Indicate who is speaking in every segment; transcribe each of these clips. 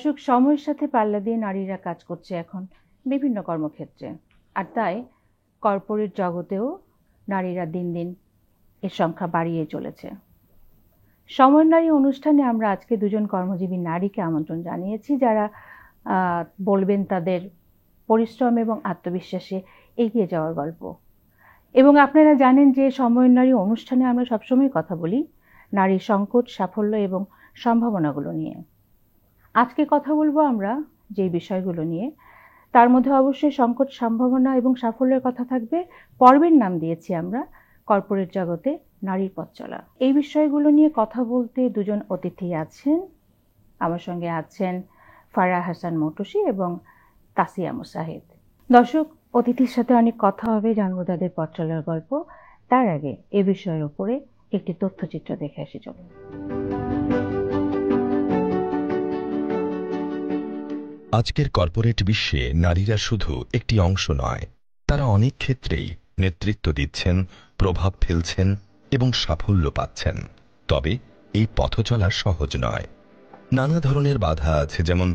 Speaker 1: দর্শক, সময়ের সাথে পাল্লা দিয়ে নারীরা কাজ করছে এখন বিভিন্ন কর্মক্ষেত্রে, আর তাই কর্পোরেট জগতেও নারীরা দিন দিন এর সংখ্যা বাড়িয়ে চলেছে। সময় নারী অনুষ্ঠানে আমরা আজকে দুজন কর্মজীবী নারীকে আমন্ত্রণ জানিয়েছি, যারা বলবেন তাদের পরিশ্রম এবং আত্মবিশ্বাসে এগিয়ে যাওয়ার গল্প। এবং আপনারা জানেন যে সময় নারী অনুষ্ঠানে আমরা সবসময় কথা বলি নারীর সংকট, সাফল্য এবং সম্ভাবনাগুলো নিয়ে। আজকে কথা বলবো আমরা যে বিষয়গুলো নিয়ে, তার মধ্যে অবশ্যই সংকট, সম্ভাবনা এবং সাফল্যের কথা থাকবে। পর্বের নাম দিয়েছি আমরা কর্পোরেট জগতে নারীর পথ চলা। এই বিষয়গুলো নিয়ে কথা বলতে দুজন অতিথি আছেন। আমার সঙ্গে আছেন ফারাহ হাসান মৌটুসী এবং তাসিয়া মুসাহিদ। দর্শক, অতিথির সাথে অনেক কথা হবে, জানবো তাদের পথ চলার গল্প। তার আগে এ বিষয়ের উপরে একটি তথ্যচিত্র দেখে আসি চলুন।
Speaker 2: আজকের কর্পোরেট বিশ্বে নারীরা শুধু একটি অংশ নয়, তারা অনেক ক্ষেত্রেই নেতৃত্ব দিচ্ছেন, প্রভাব ফেলছেন এবং সাফল্য পাচ্ছেন। তবে এই পথ চলা সহজ নয়। নানা ধরনের বাধা আছে, যেমন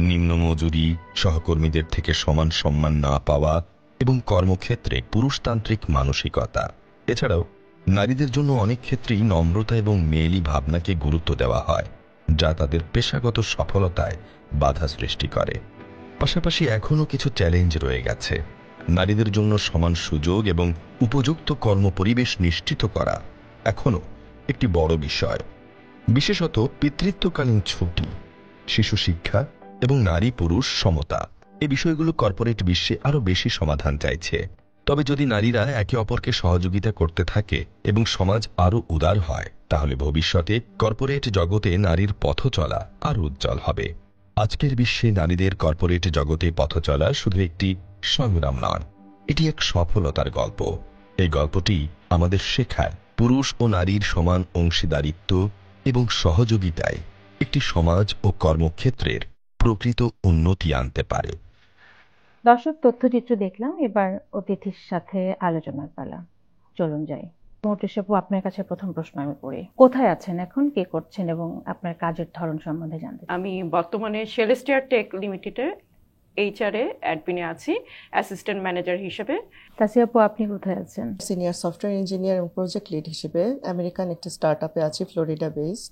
Speaker 2: নিম্ন মজুরি, সহকর্মীদের থেকে সমান সম্মান না পাওয়া এবং কর্মক্ষেত্রে পুরুষতান্ত্রিক মানসিকতা। এছাড়াও নারীদের জন্য অনেক ক্ষেত্রেই নম্রতা এবং মেয়েলি ভাবনাকে গুরুত্ব দেওয়া হয়, যা তাদের পেশাগত সফলতায় বাধা সৃষ্টি করে। পাশাপাশি এখনও কিছু চ্যালেঞ্জ রয়ে গেছে। নারীদের জন্য সমান সুযোগ এবং উপযুক্ত কর্মপরিবেশ নিশ্চিত করা এখনও একটি বড় বিষয়। বিশেষত পিতৃত্বকালীন ছুটি, শিশু শিক্ষা এবং নারী পুরুষ সমতা, এই বিষয়গুলো কর্পোরেট বিশ্বে আরও বেশি সমাধান চাইছে। তবে যদি নারীরা একে অপরকে সহযোগিতা করতে থাকে এবং সমাজ আরও উদার হয়, তাহলে ভবিষ্যতে কর্পোরেট জগতে নারীর পথ চলা আরও উজ্জ্বল হবে। আজকের বিশ্বে নারীদের কর্পোরেট জগতে পথ চলা শুধু একটি সংগ্রাম নয়, এটি এক সফলতার গল্প। এই গল্পটি আমাদের শেখায় পুরুষ ও নারীর সমান অংশীদারিত্ব এবং সহযোগিতায় একটি সমাজ ও কর্মক্ষেত্রের প্রকৃত উন্নতি আনতে পারে।
Speaker 1: দর্শক, তথ্যচিত্র দেখলাম, এবার অতিথির সাথে আলোচনার পালা। চলুন যাই। মৌটুসী আপু, আপনার কাছে প্রথম প্রশ্ন আমি করি, কোথায় আছেন এখন, কে করছেন এবং আপনার কাজের ধরন সম্বন্ধে জানতে চাই।
Speaker 3: আমি বর্তমানে সেলেস্টিয়ার টেক লিমিটেডে এইচআরএ অ্যাডমিনে আছি, অ্যাসিস্ট্যান্ট ম্যানেজার হিসেবে।
Speaker 1: তাসিয়া আপু, আপনি কোথায় আছেন?
Speaker 4: সিনিয়র সফটওয়্যার ইঞ্জিনিয়ার এবং প্রজেক্ট লিড হিসেবে আমেরিকান একটি স্টার্টআপে আছি, ফ্লোরিডা বেসড।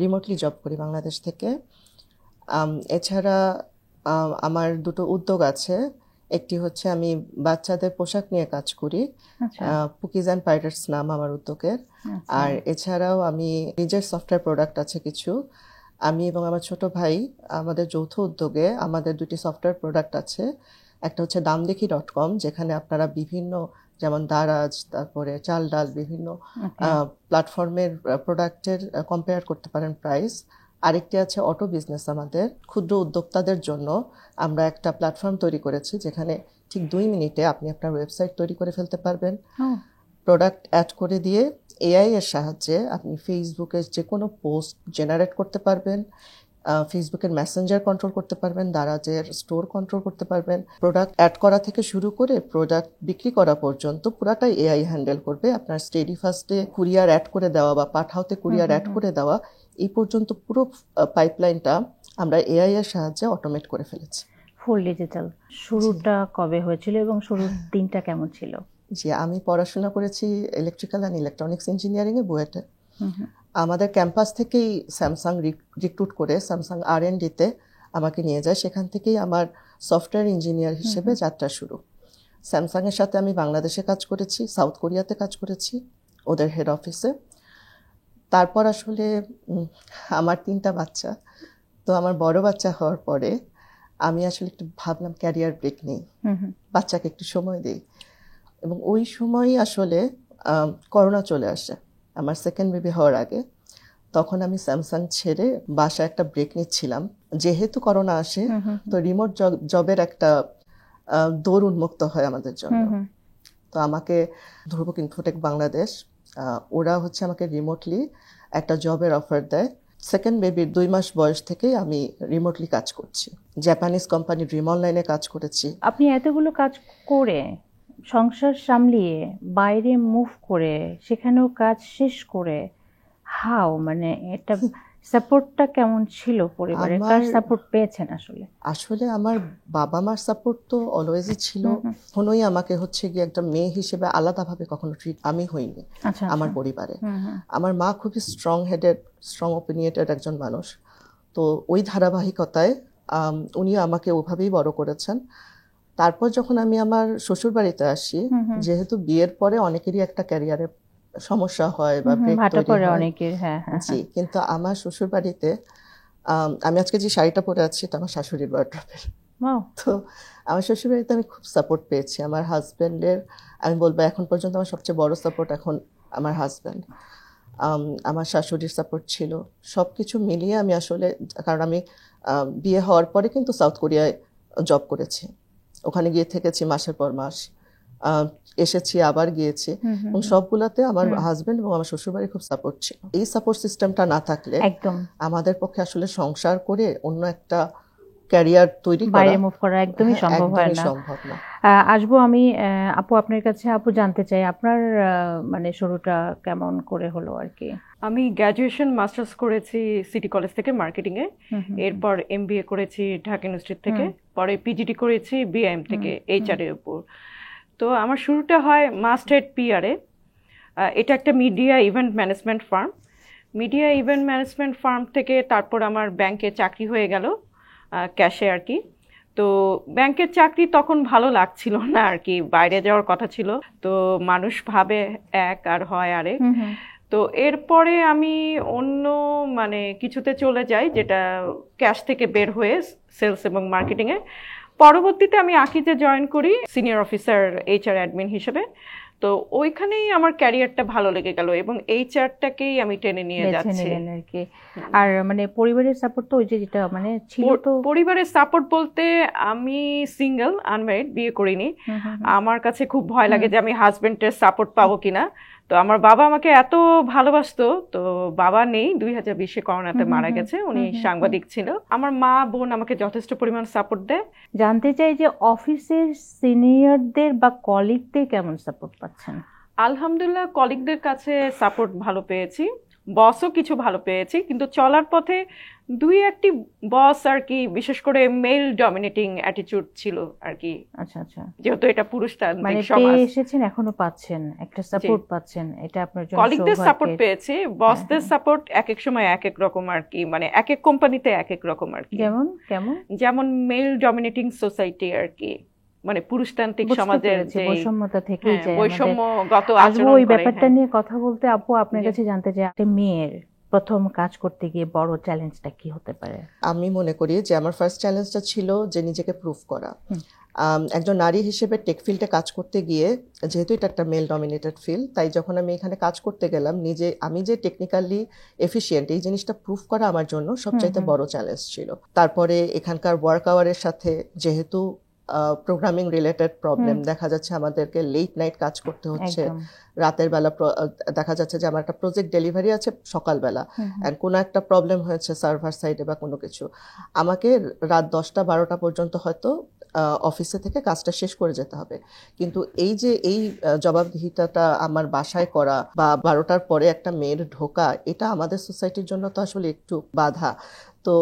Speaker 4: রিমোটলি জব করি বাংলাদেশ থেকে। এছাড়া আমার দুটো উদ্যোগ আছে। একটি হচ্ছে আমি বাচ্চাদের পোশাক নিয়ে কাজ করি, পুকিজ অ্যান্ড পাইরেটস নাম আমার উদ্যোগের। আর এছাড়াও আমি নিজের সফটওয়্যার প্রোডাক্ট আছে কিছু। আমি এবং আমার ছোট ভাই আমাদের যৌথ উদ্যোগে আমাদের দুটি সফটওয়্যার প্রোডাক্ট আছে। একটা হচ্ছে দামদেখি.com, যেখানে আপনারা বিভিন্ন, যেমন দারাজ, তারপরে চাল ডাল, বিভিন্ন প্ল্যাটফর্মের প্রোডাক্টের কম্পেয়ার করতে পারেন প্রাইস। আরেকটি আছে অটো বিজনেস, আমাদের ক্ষুদ্র উদ্যোক্তাদের জন্য আমরা একটা প্ল্যাটফর্ম তৈরি করেছি, যেখানে ঠিক 2 মিনিটে আপনি আপনার ওয়েবসাইট তৈরি করে ফেলতে পারবেন। প্রোডাক্ট অ্যাড করে দিয়ে এআই এর সাহায্যে আপনি ফেসবুকে যে কোনো পোস্ট জেনারেট করতে পারবেন, ফেসবুকের মেসেঞ্জার কন্ট্রোল করতে পারবেন, দারাজের স্টোর কন্ট্রোল করতে পারবেন। প্রোডাক্ট অ্যাড করা থেকে শুরু করে প্রোডাক্ট বিক্রি করা পর্যন্ত পুরাটাই এআই হ্যান্ডেল করবে। আপনার স্টেডি ফার্স্টে কুরিয়ার অ্যাড করে দেওয়া বা পাঠাওতে কুরিয়ার অ্যাড করে দেওয়া, এই পর্যন্ত পুরো পাইপলাইনটা আমরা এআই এর সাহায্যে অটোমেট করে ফেলেছি।
Speaker 1: Full digital. শুরুটা কবে হয়েছিল এবং শুরুর দিনটা কেমন ছিল?
Speaker 4: জি, আমি পড়াশোনা করেছি ইলেকট্রিক্যাল অ্যান্ড ইলেকট্রনিক্স ইঞ্জিনিয়ারিং এ, বুয়েটে। আমাদের ক্যাম্পাস থেকেই স্যামসাং রিক্রুট করে স্যামসাং R&Dতে আমাকে নিয়ে যায়। সেখান থেকেই আমার সফটওয়্যার ইঞ্জিনিয়ার হিসেবে যাত্রা শুরু। স্যামসাং এর সাথে আমি বাংলাদেশে কাজ করেছি, সাউথ কোরিয়াতে কাজ করেছি ওদের হেড অফিসে। তারপর আসলে আমার 3টা বাচ্চা, তো আমার বড় বাচ্চা হওয়ার পরে আমি আসলে একটু ভাবলাম ক্যারিয়ার ব্রেক নেই, বাচ্চাকে একটু সময় দেই। এবং ওই সময়ই আসলে করোনা চলে আসে আমার সেকেন্ড বেবি হওয়ার আগে। তখন আমি স্যামসাং ছেড়ে বাসায় একটা ব্রেক নিচ্ছিলাম। যেহেতু করোনা আসে, তো রিমোট জবের একটা দৌড় উন্মুক্ত হয় আমাদের জন্য। তো আমাকে ধ্রুবক ইনফোটেক বাংলাদেশ, ওরা হচ্ছে আমাকে রিমোটলি একটা জবের অফার দেয়। সেকেন্ড বেবির 2 মাস বয়স থেকে আমি রিমোটলি কাজ করছি। জাপানিজ কোম্পানি ড্রিম অনলাইনে কাজ করেছি।
Speaker 1: আপনি এতগুলো কাজ করে, সংসার সামলিয়ে, বাইরে মুভ করে, সেখানেও কাজ শেষ করে, হাও, মানে এটা সাপোর্টটা কেমন ছিল পরিবারে, কার
Speaker 4: আমার
Speaker 1: সাপোর্ট পেয়েছেন আসলে?
Speaker 4: আসলে আমার বাবা মার সাপোর্ট তো অলওয়েজই ছিল। কখনোই আমাকে হচ্ছে গিয়ে একটা মেয়ে হিসেবে আলাদাভাবে কখনো ট্রিট আমি হইনি
Speaker 1: আচ্ছা
Speaker 4: আমার পরিবারে। আমার মা খুবই স্ট্রং হেডেড, স্ট্রং ওপিনিয়নের একজন মানুষ। তো ওই ধারাবাহিকতায় উনি আমাকে ওভাবেই বড় করেছেন। তারপর যখন আমি আমার শ্বশুর বাড়িতে আসি, যেহেতু বিয়ের পরে অনেকেরই একটা ক্যারিয়ারে সমস্যা হয় বা ব্রেক
Speaker 1: ভাটা
Speaker 4: তৈরি
Speaker 1: পড়ে
Speaker 4: হয়।
Speaker 1: অনেকের, হ্যাঁ হ্যাঁ।
Speaker 4: জি, কিন্তু আমার শ্বশুর বাড়িতে আমি আজকে যে শাড়িটা পরে আছি এটা আমার শাশুড়ির ওয়ার্ড্রবের।
Speaker 1: Wow,
Speaker 4: তো আমার শ্বশুর বাড়িতে আমি খুব সাপোর্ট পেয়েছি আমার হাজব্যান্ডের। আমি বলবো এখন পর্যন্ত আমার সবচেয়ে বড় সাপোর্ট এখন আমার হাজব্যান্ড। আমার শাশুড়ির সাপোর্ট ছিল। সবকিছু মিলিয়ে আমি আসলে, কারণ আমি বিয়ে হওয়ার পরে কিন্তু সাউথ কোরিয়ায় জব করেছি, ওখানে গিয়ে থেকেছি মাসের পর মাস, এসেছি আবার গিয়েছি, এবং সবগুলাতে আমার হাজবেন্ড এবং আমার শ্বশুরবাড়ি খুব সাপোর্ট ছিল। এই সাপোর্ট সিস্টেমটা না থাকলে
Speaker 1: একদম
Speaker 4: আমাদের পক্ষে আসলে সংসার করে অন্য একটা ক্যারিয়ার তৈরি করা
Speaker 1: বাইরে মুভ করা একদমই সম্ভব হয়
Speaker 4: একদমই
Speaker 1: না।
Speaker 4: সম্ভব না।
Speaker 1: আসবো আমি আপু আপনার কাছে। আপু, জানতে চাই আপনার মানে শুরুটা কেমন করে হলো আর কি?
Speaker 3: আমি গ্র্যাজুয়েশন মাস্টার্স করেছি সিটি কলেজ থেকে মার্কেটিংয়ে, এরপর এমবিএ করেছি ঢাকা ইউনিভার্সিটি থেকে, পরে পিজিডি করেছি বিআইএম থেকে এইচআর এর উপর। তো আমার শুরুটা হয় মাস্টার্ড পিআরে। এটা একটা media event management farm. Media event management farm থেকে তারপর আমার ব্যাংকে চাকরি হয়ে গেল, ক্যাশে আর কি। তো ব্যাংকের চাকরি তখন ভালো লাগছিল না আর কি, বাইরে যাওয়ার কথা ছিল। তো মানুষ ভাবে এক আর হয় আরেক। তো এরপরে আমি অন্য মানে কিছুতে চলে যাই, যেটা ক্যাশ থেকে বের হয়ে সেলস এবং মার্কেটিংয়ে। পরবর্তীতে আমি আকিতে জয়েন করি সিনিয়র অফিসার এইচআর অ্যাডমিন হিসেবে। তো ওইখানেই আমার ক্যারিয়ারটা ভালো লেগে গেল এবং এইচআরটাকেই আমি টেনে নিয়ে যাচ্ছি
Speaker 1: আর কি। আর মানে পরিবারের সাপোর্ট তো ওই যে যেটা মানে ছিল, তো
Speaker 3: পরিবারের সাপোর্ট বলতে আমি সিঙ্গেল, আনম্যারিড, বিয়ে করিনি। আমার কাছে খুব ভয় লাগে যে আমি হাজবেন্ডের সাপোর্ট পাবো কিনা। তো আমার বাবা আমাকে এত ভালোবাসতো, তো বাবা নেই, 2020-এ করোনাতে মারা গেছে, উনি সাংবাদিক ছিল। আমার মা বোন আমাকে যথেষ্ট পরিমাণ সাপোর্ট দেয়।
Speaker 1: জানতে চাই যে অফিসের সিনিয়রদের বা কলিগদের কেমন সাপোর্ট পাচ্ছেন?
Speaker 3: আলহামদুলিল্লাহ, কলিগদের কাছে সাপোর্ট ভালো পেয়েছি, বসও কিছু ভালো পেয়েছি, কিন্তু চলার পথে দুই একটি বস আর কি, বিশেষ করে মেল ডমিনেটিং অ্যাটিটিউড ছিল আর কি।
Speaker 1: আচ্ছা আচ্ছা,
Speaker 3: যেহেতু এটা পুরুষতান্ত্রিক
Speaker 1: মানে
Speaker 3: সমাজ।
Speaker 1: পেয়ে এসেছেন, এখনো পাচ্ছেন, একটা সাপোর্ট পাচ্ছেন, এটা আপনার জন্য
Speaker 3: কলিগদের সাপোর্ট
Speaker 1: সৌভাগ্যের।
Speaker 3: পেয়েছি, বসদের সাপোর্ট এক এক সময় এক এক রকম আর কি, মানে এক এক কোম্পানিতে এক এক রকম আর কি।
Speaker 1: যেমন কেমন?
Speaker 3: যেমন মেল ডমিনেটিং সোসাইটি আর কি, মানে পুরুষতান্ত্রিক
Speaker 1: বুঝতে
Speaker 3: সমাজের
Speaker 1: পেরেছি,
Speaker 3: যে
Speaker 1: বৈষম্যতা থেকেই যায় আমাদের।
Speaker 3: বৈষম্যগত
Speaker 1: আসবো
Speaker 3: আচরণ
Speaker 1: ওই
Speaker 3: করে,
Speaker 1: ব্যাপারটা
Speaker 3: হ্যাঁ।
Speaker 1: নিয়ে কথা বলতে। আপু, আপনার কাছে জানতে চাই একটা মেয়ের প্রথম কাজ করতে গিয়ে বড় চ্যালেঞ্জটা কি হতে পারে?
Speaker 4: আমি মনে করি যে আমার ফার্স্ট চ্যালেঞ্জটা ছিল যে নিজেকে প্রুভ করা। একজন নারী হিসেবে টেক ফিল্ডে কাজ করতে গিয়ে, যেহেতু এটা একটা মেল ডমিনেটেড ফিল্ড, তাই যখন আমি এখানে কাজ করতে গেলাম, আমি যে টেকনিক্যালি এফিশিয়েন্ট এই জিনিসটা প্রুভ করা আমার জন্য সবচাইতে বড় চ্যালেঞ্জ ছিল। তারপরে এখানকার ওয়ার্ক আওয়ারের সাথে, যেহেতু প্রোগ্রামিং রিলেটেড প্রবলেম, দেখা যাচ্ছে আমাদেরকে লেট নাইট কাজ করতে হচ্ছে, রাতের বেলা দেখা যাচ্ছে যে আমার একটা প্রজেক্ট ডেলিভারি আছে সকালবেলা, এন্ড কোনো একটা প্রবলেম হয়েছে সার্ভার সাইডে বা কোনো কিছু, আমাকে রাত 10টা-12টা পর্যন্ত হয়তো অফিসে থেকে কাজটা শেষ করে যেতে হবে। কিন্তু এই জবাবদিহিতাটা আমার বাসায় করা বা 12টার পরে একটা মেয়ের ঢোকা, এটা আমাদের সোসাইটির জন্য তো আসলে একটু বাধা। তো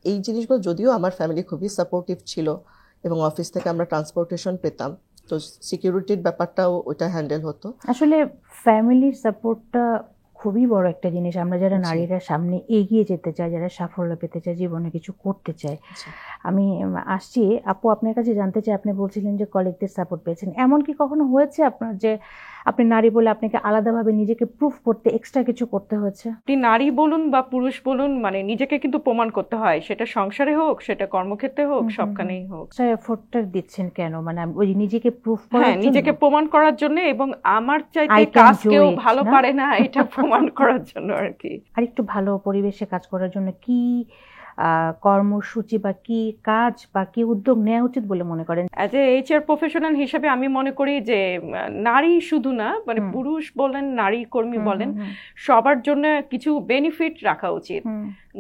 Speaker 4: এই জিনিসগুলো, যদিও আমার ফ্যামিলি খুবই সাপোর্টিভ ছিল এবং অফিস থেকে আমরা ট্রান্সপোর্টেশন পেতাম, তো সিকিউরিটির ব্যাপারটাও ওইটা হ্যান্ডেল হতো।
Speaker 1: আসলে ফ্যামিলির সাপোর্টটা খুবই বড় একটা জিনিস। আমরা যারা নারীরা সামনে এগিয়ে যেতে চাই, যারা সাফল্য পেতে চাই, জীবনে কিছু করতে চাই। আমি আসছি আপু, আপনার কাছে জানতে চাই, আপনি বলছিলেন যে কলিগদের সাপোর্ট পেয়েছেন, এমন কি কখনো হয়েছে আপনার যে আপনি নারী বলে আপনাকে আলাদাভাবে নিজেকে প্রুফ করতে এক্সট্রা কিছু করতে হয়েছে?
Speaker 3: আপনি নারী বলুন বা পুরুষ বলুন, মানে নিজেকে কিন্তু প্রমাণ করতে হয়, সেটা সংসারে হোক, সেটা কর্মক্ষেত্রে হোক, সবখানেই হোক।
Speaker 1: এফোর্টটা দিচ্ছেন কেন? মানে ওই নিজেকে প্রুফ করার
Speaker 3: হ্যাঁ,
Speaker 1: জন্য?
Speaker 3: নিজেকে প্রমাণ করার জন্য, এবং আমার চাইতে
Speaker 1: I can
Speaker 3: কাজ
Speaker 1: do
Speaker 3: কেউ
Speaker 1: it,
Speaker 3: ভালো
Speaker 1: না?
Speaker 3: পারে না এটা প্রমাণ করার জন্য আর কি।
Speaker 1: আর একটু ভালো পরিবেশে কাজ করার জন্য কি কর্মসূচি বা কি কাজ বা কি উদ্যোগ নেওয়া উচিত বলে মনে করেন?
Speaker 3: অ্যাজ এ এইচআর প্রফেশনাল হিসেবে আমি মনে করি যে নারী শুধু না, মানে পুরুষ বলেন, নারী কর্মী বলেন, সবার জন্য কিছু বেনিফিট রাখা উচিত।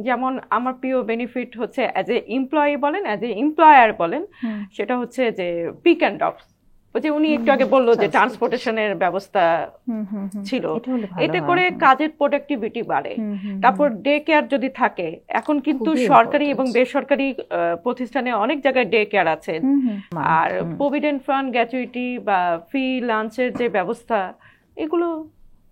Speaker 3: যেমন আমার প্রিয় বেনিফিট হচ্ছে, অ্যাজ এ এমপ্লয়ি বলেন, অ্যাজ এ এমপ্লয়ার বলেন, সেটা হচ্ছে যে পিক অ্যান্ড ড্রপ। ওই যে উনি একটু আগে বললো যে ট্রান্সপোর্টেশনের ব্যবস্থা ছিল, এতে করে কাজের প্রোডাক্টিভিটি বাড়ে। তারপর ডে কেয়ার যদি থাকে, এখন কিন্তু সরকারি এবং বেসরকারি প্রতিষ্ঠানে অনেক জায়গায় ডে কেয়ার আছে। আর প্রভিডেন্ট ফান্ড, গ্র্যাচুইটি বা ফ্রি লাঞ্চের যে ব্যবস্থা, এগুলো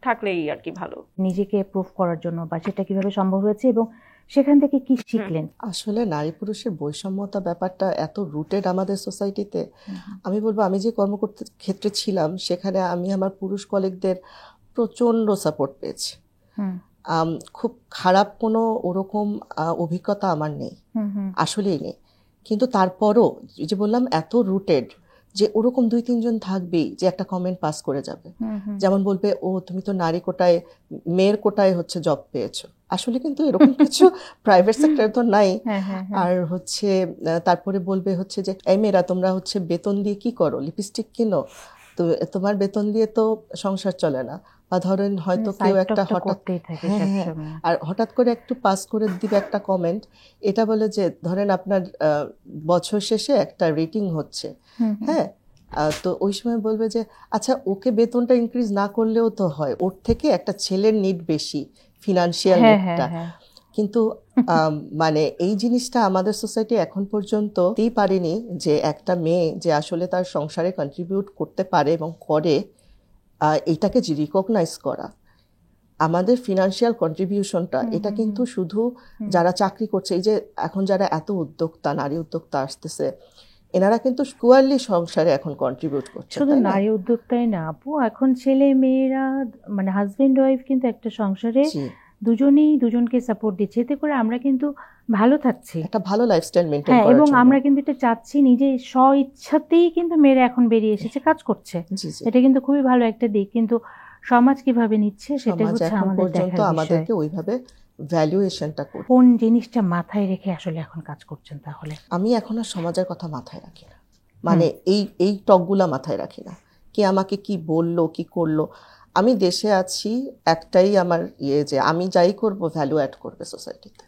Speaker 3: থাকলেই আর কি ভালো।
Speaker 1: নিজেকে প্রুভ করার জন্য বা সেটা কিভাবে সম্ভব হয়েছে এবং সেখান থেকে কি শিখলেন?
Speaker 4: আসলে নারী পুরুষের বৈষম্যতা ব্যাপারটা এত রুটেড আমাদের সোসাইটিতে। আমি বলবো, আমি যে কর্মক্ষেত্রে ছিলাম সেখানে আমি আমার পুরুষ কলিগদের প্রচন্ড সাপোর্ট পেয়েছি। খুব খারাপ কোনো ওরকম অভিজ্ঞতা আমার নেই, আসলেই নেই। কিন্তু তারপরও যে বললাম, এত রুটেড যে ওরকম 2-3 জন থাকবেই যে একটা কমেন্ট পাস করে যাবে, যেমন বলবে, ও তুমি তো নারী কোটায়, মেয়ের কোটায় হচ্ছে জব পেয়েছো। আসলে কিন্তু এরকম কিছু প্রাইভেট সেক্টরে তো নাই। আর হচ্ছে তারপরে বলবে হচ্ছে যে, এই মেয়েরা তোমরা হচ্ছে বেতন দিয়ে কি করো, লিপস্টিক কিনো, তো তোমার বেতন দিয়ে তো সংসার চলে না। বা ধরেন হয়তো কেউ একটা হঠাৎ করে একটু পাস করে দিবে একটা কমেন্ট, এটা বলে যে ধরেন আপনার বছর শেষে একটা রেটিং হচ্ছে, হ্যাঁ, তো ওই সময় বলবে যে আচ্ছা, ওকে বেতনটা ইনক্রিজ না করলেও তো হয়, ওর থেকে একটা ছেলের নিড বেশি, ফিনান্সিয়াল নিডটা। কিন্তু মানে এই জিনিসটা আমাদের সোসাইটি এখন পর্যন্তই পারেনি যে একটা মেয়ে যে আসলে তার সংসারে কন্ট্রিবিউট করতে পারে এবং করে, এটাকে যে রিকগনাইজ করা। আমাদের ফিনান্সিয়াল কন্ট্রিবিউশনটা, এটা কিন্তু শুধু যারা চাকরি করছে, এই যে এখন যারা এত উদ্যোক্তা, নারী উদ্যোক্তা আসতেছে, এনারা কিন্তু স্কোয়ারলি সংসারে এখন কন্ট্রিবিউট করছে।
Speaker 1: শুধু নারী উদ্যোক্তাই না আপু, এখন ছেলে মেয়েরা, মানে হাজবেন্ড ওয়াইফ কিন্তু একটা সংসারে দুজনেই দুজনকে সাপোর্ট দিচ্ছে, এতে করে আমরা কিন্তু ভালো থাকছি, একটা
Speaker 4: ভালো লাইফস্টাইল মেইনটেইন করার জন্য।
Speaker 1: এবং আমরা কিন্তু এটা চাচ্ছি, নিজে স্ব ইচ্ছাতেই কিন্তু মেয়েরা এখন বেরিয়ে এসেছে, কাজ করছে। এটা কিন্তু খুবই ভালো একটা দিক। কিন্তু সমাজ কিভাবে নিচ্ছে সেটা হচ্ছে আমাদের দেখার বিষয়।
Speaker 4: আমাদেরকে ওইভাবে ভ্যালুয়েশনটা করতে,
Speaker 1: কোন জিনিসটা মাথায় রেখে আসলে এখন কাজ করছেন তাহলে?
Speaker 4: আমি এখন আর সমাজের কথা মাথায় রাখি না, মানে এই টকগুলা মাথায় রাখি না, কে আমাকে কি বললো, কি করলো। আমি দেশে আছি, একটাই আমার যে আমি যাই করব ভ্যালু অ্যাড করবে সোসাইটিতে।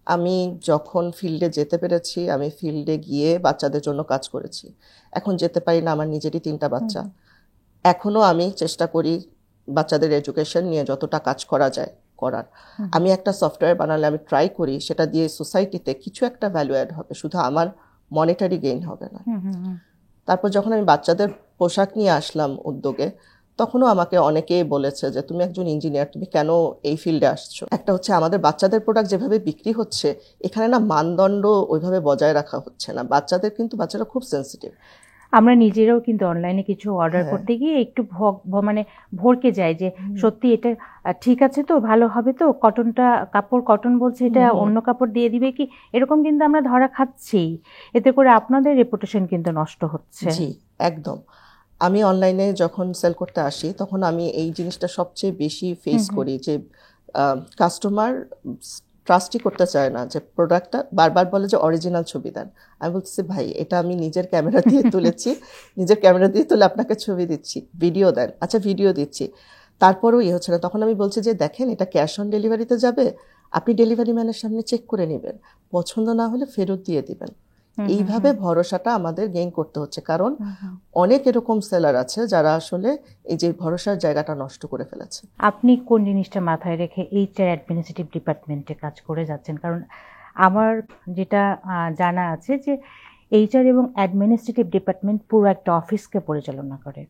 Speaker 4: আমি যখন ফিল্ডে যেতে পেরেছি, আমি ফিল্ডে গিয়ে বাচ্চাদের জন্য কাজ করেছি। এখন যেতে পারি না, আমার নিজেরই 3টা বাচ্চা। এখনো আমি চেষ্টা করি বাচ্চাদের এডুকেশন নিয়ে যতটা কাজ করা যায় করার। আমি একটা সফটওয়্যার বানালে আমি ট্রাই করি সেটা দিয়ে সোসাইটিতে কিছু একটা ভ্যালু অ্যাড হবে, শুধু আমার মনিটারি গেইন হবে না। তারপর যখন আমি বাচ্চাদের পোশাক নিয়ে আসলাম উদ্যোগে, তখনও আমাকে অনেকেই বলেছে যে তুমি একজন ইঞ্জিনিয়ার, তুমি কেন এই ফিল্ডে আসছো। একটা হচ্ছে আমাদের বাচ্চাদের প্রোডাক্ট যেভাবে বিক্রি হচ্ছে, এখানে না মানদণ্ড ওইভাবে বজায় রাখা হচ্ছে না। বাচ্চারা খুব সেন্সিটিভ।
Speaker 1: আমরা নিজেরাও কিন্তু অনলাইনে কিছু অর্ডার করতে গিয়ে একটু মানে ভরকে যাই যে সত্যি এটা ঠিক আছে তো, ভালো হবে তো, কাপড় কটন বলছে, এটা অন্য কাপড় দিয়ে দিবে কি, এরকম কিন্তু আমরা ধরা খাচ্ছি। এতে করে আপনাদের রেপুটেশন কিন্তু নষ্ট হচ্ছে।
Speaker 4: জি, একদম। আমি অনলাইনে যখন সেল করতে আসি, তখন আমি এই জিনিসটা সবচেয়ে বেশি ফেস করি যে কাস্টমার ট্রাস্টই করতে চায় না, যে প্রোডাক্টটা বারবার বলে যে অরিজিনাল ছবি দেন। আমি বলতেছি, ভাই এটা আমি নিজের ক্যামেরা দিয়ে তুলেছি, নিজের ক্যামেরা দিয়ে তুলে আপনাকে ছবি দিচ্ছি, ভিডিও দেন। আচ্ছা, ভিডিও দিচ্ছি, তারপরেও হচ্ছে না। তখন আমি বলছি যে দেখেন, এটা ক্যাশ অন ডেলিভারিতে যাবে, আপনি ডেলিভারি ম্যানের সামনে চেক করে নেবেন, পছন্দ না হলে ফেরত দিয়ে দিবেন। এইভাবে ভরসাটা আমাদের গেইন করতে হচ্ছে, কারণ অনেক এরকম সেলার আছে যারা আসলে এই যে ভরসার জায়গাটা নষ্ট করে ফেলেছে।
Speaker 1: আপনি কোন জিনিসটা মাথায় রেখে এইচআর অ্যাডমিনিস্ট্রেটিভ ডিপার্টমেন্টে কাজ করে যাচ্ছেন? কারণ আমার যেটা জানা আছে যে এইচআর এবং অ্যাডমিনিস্ট্রেটিভ ডিপার্টমেন্ট পুরো একটা অফিসকে পরিচালনা করে,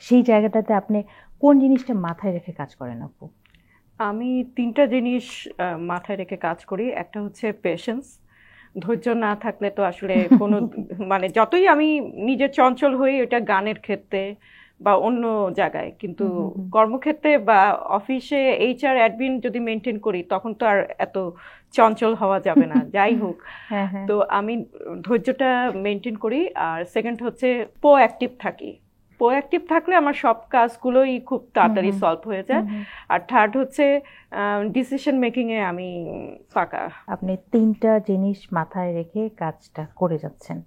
Speaker 1: সেই জায়গাটাতে আপনি কোন জিনিসটা মাথায় রেখে কাজ করেন আপু?
Speaker 3: আমি 3টা জিনিস মাথায় রেখে কাজ করি। একটা হচ্ছে পেশেন্স, ধৈর্য না থাকলে তো আসলে কোনো মানে যতই আমি নিজের চঞ্চল হই, এটা গানের ক্ষেত্রে বা অন্য জায়গায়, কিন্তু কর্মক্ষেত্রে বা অফিসে এইচআর অ্যাডমিন যদি মেনটেন করি, তখন তো আর এত চঞ্চল হওয়া যাবে না। যাই হোক, তো আমি ধৈর্যটা মেনটেন করি। আর সেকেন্ড হচ্ছে প্রোঅ্যাক্টিভ থাকি। প্রোঅ্যাক্টিভ থাকলে আমার সব কাজগুলোই খুব তাড়াতাড়ি সলভ হয়ে যায়। আর থার্ড হচ্ছে ডিসিশন মেকিংয়ে আমি ফাঁকা।
Speaker 1: আপনি 3টা জিনিস মাথায় রেখে কাজটা করে যাচ্ছেন।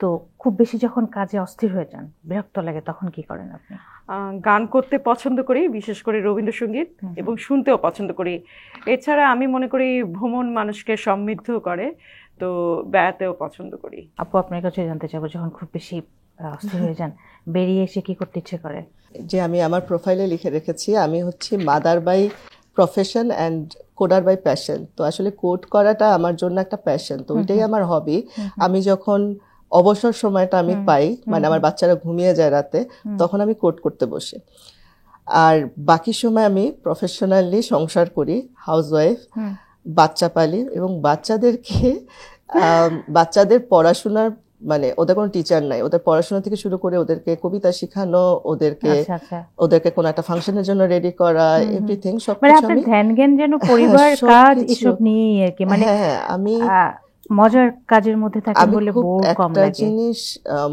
Speaker 1: তো খুব বেশি যখন কাজে অস্থির হয়ে যান, বিরক্ত লাগে, তখন কি করেন আপনি?
Speaker 3: গান করতে পছন্দ করি, বিশেষ করে রবীন্দ্রসঙ্গীত, এবং শুনতেও পছন্দ করি। এছাড়া আমি মনে করি ভ্রমণ মানুষকে সমৃদ্ধ করে, তো বেড়াতেও পছন্দ করি।
Speaker 1: আপু, আপনার কাছে জানতে চাবো, যখন খুব বেশি অস্থির হয়ে যান, বেরিয়ে এসে কি করতে ইচ্ছে করে?
Speaker 4: যে আমি আমার প্রোফাইলে লিখে রেখেছি আমি হচ্ছি mother by profession and coder by passion. তো আসলে কোড করাটা আমার জন্য একটা প্যাশন, তো ওইটাই আমার হবি। আমি যখন অবসর সময়টা আমি পাই, মানে আমার বাচ্চারা ঘুমিয়ে যায় রাতে, তখন আমি কোড করতে বসি। আর বাকি সময় আমি প্রফেশনালি সংসার করি, হাউসওয়াইফ, বাচ্চা পালি এবং বাচ্চাদের পড়াশোনার, মানে ওদের কোনো টিচার নাই, ওদের পড়াশোনা থেকে শুরু করে ওদেরকে কবিতা শেখানো, ওদেরকে কোনো একটা ফাংশনের জন্য রেডি করা, এভরিথিং
Speaker 1: মানে
Speaker 4: সবকিছু
Speaker 1: আপনার
Speaker 4: আমি
Speaker 1: ধ্যান জ্ঞান যেন পরিবার কাজ এসব নিয়েই আর কি, মানে
Speaker 4: আমি
Speaker 1: মজার কাজের মধ্যে থাকেন বলে
Speaker 4: খুব
Speaker 1: বোর কম
Speaker 4: একটা
Speaker 1: লাগে।
Speaker 4: জিনিস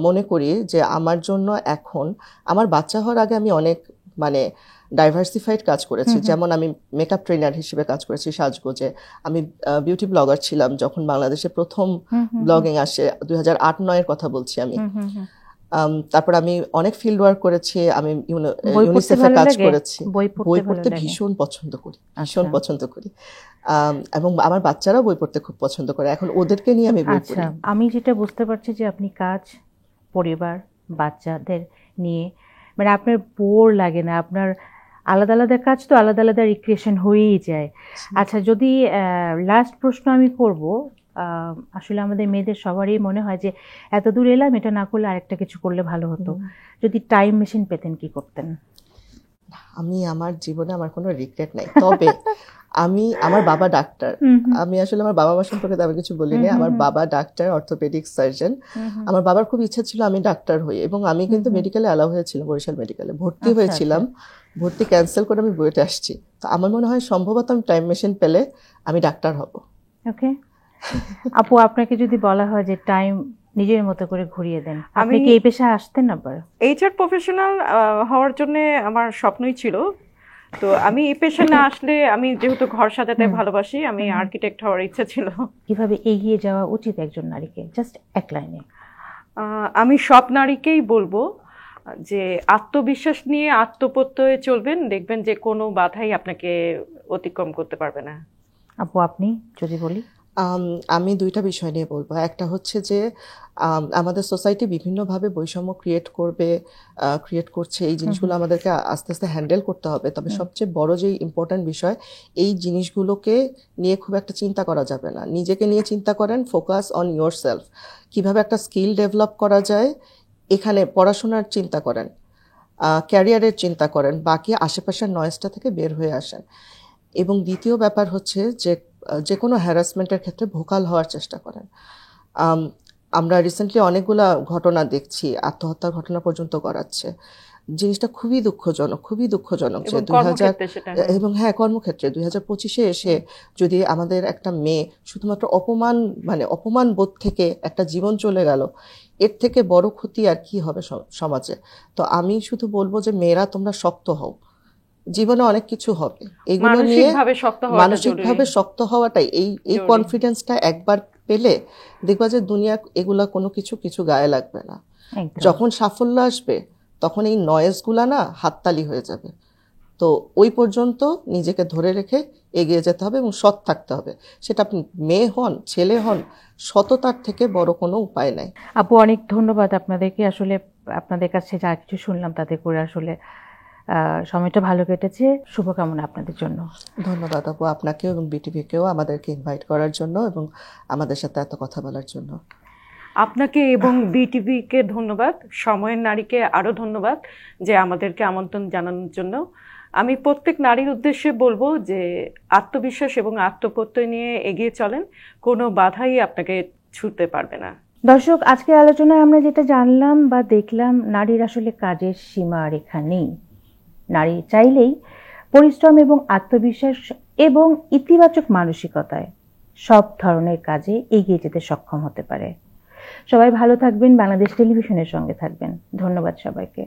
Speaker 4: মনে করি যে আমার জন্য এখন, আমার বাচ্চা হওয়ার আগে আমি অনেক মানে ডাইভার্সিফাইড কাজ করেছি। যেমন আমি মেকআপ ট্রেনার হিসেবে কাজ করেছি সাজগোজে, আমি বিউটি ব্লগার ছিলাম যখন বাংলাদেশে প্রথম ব্লগিং আসে, 2008-09 কথা বলছি আমি। তারপর আমি অনেক ফিল্ড ওয়ার্ক করেছি, আমি ইউনিসেফে কাজ করেছি। বই পড়তে ভীষণ পছন্দ করি, ভীষণ পছন্দ করি, এবং আমার বাচ্চারাও বই পড়তে খুব পছন্দ করে, এখন ওদেরকে নিয়ে আমি বই পড়ি।
Speaker 1: আমি যেটা বুঝতে পারছি যে আপনি কাজ, পরিবার, বাচ্চাদের নিয়ে, মানে আপনার বোর লাগে না, আপনার আলাদা আলাদা কাজ তো আলাদা আলাদা রিক্রিয়েশন হয়েই যায়। আচ্ছা, যদি লাস্ট প্রশ্ন আমি করব, আসলে আমাদের মেয়েদের সবারই মনে হয় যে এত দূর এলাম, এটা না করলে আরেকটা কিছু করলে ভালো হতো। যদি টাইম মেশিন পেতেন কি করতেন?
Speaker 4: আমি আমার জীবনে আমার কোনো রিগ্রেট নাই, তবে আমার বাবা ডাক্তার, আমি আসলে আমার বাবা মা সম্পর্কে তেমন কিছু বলিনি। আমার বাবা ডাক্তার, অর্থোপেডিক সার্জন। আমার বাবার খুব ইচ্ছা ছিল আমি ডাক্তার হই, এবং আমি কিন্তু মেডিকেলে অ্যালাউ হয়েছিল, বরিশাল মেডিকেলে ভর্তি হয়েছিলাম, ভর্তি ক্যান্সেল করে আমি বুয়েটে আসছি। তো আমার মনে হয় সম্ভবত আমি টাইম মেশিন পেলে আমি ডাক্তার হব।
Speaker 1: ওকে আপু, আপনাকে যদি বলা হয় যে টাইম নিজের মতো করে ঘুরিয়ে দেন, আপনি কি এই পেশায় আসতেন? আবার
Speaker 3: এইচআর প্রফেশনাল হওয়ার জন্য আমার স্বপ্নই ছিল। তো আমি এই পেশা না আসলে, আমি যেহেতু ঘর সাজাতে ভালোবাসি, আমি আর্কিটেক্ট হওয়ার ইচ্ছা ছিল।
Speaker 1: কিভাবে এগিয়ে যাওয়া উচিত একজন নারীকে, জাস্ট এক লাইনে?
Speaker 3: আমি সব নারীকেই বলবো যে আত্মবিশ্বাস নিয়ে আত্মপ্রত্যয়ে চলবেন, দেখবেন যে কোনো বাধাই আপনাকে অতিক্রম করতে পারবে না।
Speaker 1: আপু, আপনি যদি বলি?
Speaker 4: আমি দুইটা বিষয় নিয়ে বলবো। একটা হচ্ছে যে আমাদের সোসাইটি বিভিন্নভাবে বৈষম্য ক্রিয়েট করছে, এই জিনিসগুলো আমাদেরকে আস্তে আস্তে হ্যান্ডেল করতে হবে। তবে সবচেয়ে বড় যে ইম্পর্ট্যান্ট বিষয়, এই জিনিসগুলোকে নিয়ে খুব একটা চিন্তা করা যাবে না। নিজেকে নিয়ে চিন্তা করেন, ফোকাস অন ইয়োর সেলফ, কীভাবে একটা স্কিল ডেভেলপ করা যায়, এখানে পড়াশোনার চিন্তা করেন, ক্যারিয়ারের চিন্তা করেন, বাকি আশেপাশের নয়েজটা থেকে বের হয়ে আসেন। এবং দ্বিতীয় ব্যাপার হচ্ছে যে কোনো হ্যারাসমেন্টের ক্ষেত্রে ভোকাল হওয়ার চেষ্টা করেন। আমরা রিসেন্টলি অনেকগুলা ঘটনা দেখছি, আত্মহত্যার ঘটনা পর্যন্ত করাচ্ছে। জিনিসটা খুবই দুঃখজনক যে এবং হ্যাঁ, কর্মক্ষেত্রে 2025-এ এসে যদি আমাদের একটা মেয়ে শুধুমাত্র অপমান বোধ থেকে একটা জীবন চলে গেল, এর থেকে বড় ক্ষতি আর কি হবে সমাজে। তো আমি শুধু বলবো যে মেয়েরা তোমরা শক্ত হও, জীবনে অনেক কিছু হবে, এগুলো নিয়ে মানসিকভাবে শক্ত হওয়াটাই, এই কনফিডেন্সটা একবার পেলে দেখবা যে দুনিয়া এগুলা কোনো কিছু গায়ে লাগবে না। যখন সাফল্য আসবে তখন এই নয়েজগুলা না হাততালি হয়ে যাবে। তো ওই পর্যন্ত নিজেকে ধরে রেখে এগিয়ে যেতে হবে এবং সৎ থাকতে হবে। সেটা আপনি মেয়ে হন, ছেলে হন, সততার থেকে বড় কোনো উপায় নাই।
Speaker 1: আপু, অনেক ধন্যবাদ আপনাদেরকে। আসলে আপনাদের কাছে যা কিছু শুনলাম তাতে করে আসলে সময়টা ভালো কেটেছে। শুভকামনা আপনাদের জন্য।
Speaker 4: ধন্যবাদ আপু, আপনাকেও এবং বিটিভিকেও আমাদেরকে ইনভাইট করার জন্য এবং আমাদের সাথে এত কথা বলার জন্য।
Speaker 3: আপনাকে এবং বিটিভিকে ধন্যবাদ, সময়ের নারীকে আরো ধন্যবাদ যে আমাদেরকে আমন্ত্রণ জানানোর জন্য। আমি প্রত্যেক নারীর উদ্দেশ্যে বলবো যে আত্মবিশ্বাস এবং আত্মপ্রত্যয় নিয়ে এগিয়ে চলেন, কোনো বাধাই আপনাকে ছুঁতে পারবে না।
Speaker 1: দর্শক, আজকের আলোচনায় আমরা যেটা জানলাম বা দেখলাম, নারীর আসলে কাজের সীমারেখা নেই। নারী চাইলেই পরিশ্রম এবং আত্মবিশ্বাস এবং ইতিবাচক মানসিকতায় সব ধরনের কাজে এগিয়ে যেতে সক্ষম হতে পারে। সবাই ভালো থাকবেন, বাংলাদেশ টেলিভিশনের সঙ্গে থাকবেন। ধন্যবাদ সবাইকে।